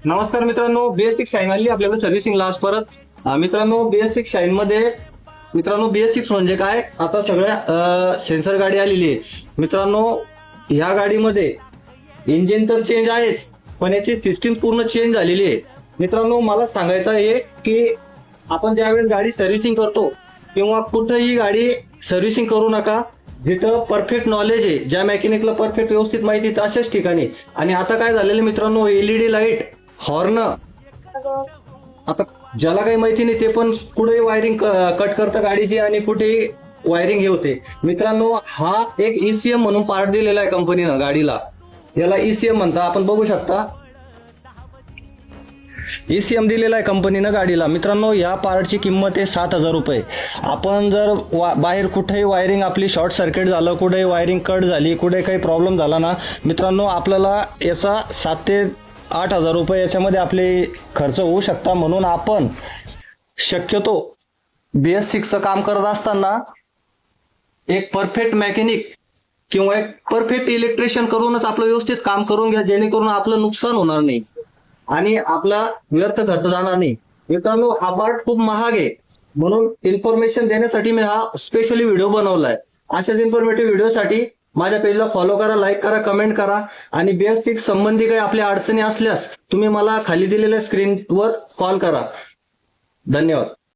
नमस्कार मित्रांनो, BS6 shine आली आपल्याला सर्व्हिसिंगला आज परत. मित्रांनो, BS6 शाईन मध्ये मित्रांनो BS6 म्हणजे काय, आता सगळ्या सेन्सर गाडी आलेली आहे. मित्रांनो, ह्या गाडीमध्ये इंजिन तर चेंज आहेच, पण याची सिस्टीम पूर्ण चेंज झालेली आहे. मित्रांनो, मला सांगायचं आहे की आपण ज्यावेळेस गाडी सर्व्हिसिंग करतो किंवा कुठेही गाडी सर्व्हिसिंग करू नका जिथं परफेक्ट नॉलेज आहे, ज्या मेकॅनिकला परफेक्ट व्यवस्थित माहिती आहे अशाच ठिकाणी. आणि आता काय झालेलं मित्रांनो, LED लाईट, हॉर्न, आता ज्याला काही माहिती नाही ते पण कुठेही वायरिंग कट करतं गाडीची आणि कुठेही वायरिंग हे होते. मित्रांनो, हा एक ECM म्हणून पार्ट दिलेला आहे कंपनीनं गाडीला. याला ECM म्हणतात, आपण बघू शकता. ECM दिलेला आहे कंपनीनं गाडीला. मित्रांनो, या पार्टची किंमत आहे 7,000 रुपये. आपण जर बाहेर कुठेही वायरिंग आपली शॉर्ट सर्किट झालं, कुठेही वायरिंग कट झाली, कुठे काही प्रॉब्लेम झाला ना मित्रांनो, आपल्याला याचा 7 ते 8,000 रुपये याच्यामध्ये आपले खर्च होऊ शकता. म्हणून आपण शक्यतो BS6चं काम करत असताना एक परफेक्ट मेकॅनिक किंवा एक परफेक्ट इलेक्ट्रिशियन करूनच आपलं व्यवस्थित काम करून घ्या, जेणेकरून आपलं नुकसान होणार नाही आणि आपला व्यर्थ खर्च जाणार नाही. मित्रांनो, हा पार्ट खूप महाग आहे, म्हणून इन्फॉर्मेशन देण्यासाठी मी हा स्पेशली व्हिडिओ बनवलाय. अशाच इन्फॉर्मेटिव्ह व्हिडिओसाठी माझ्या पेजला फॉलो करा, लाईक करा, कमेंट करा. आणि BS6 संबंधी काही आपल्या अडचणी असल्यास तुम्ही मला खाली दिलेल्या स्क्रीनवर कॉल करा. धन्यवाद.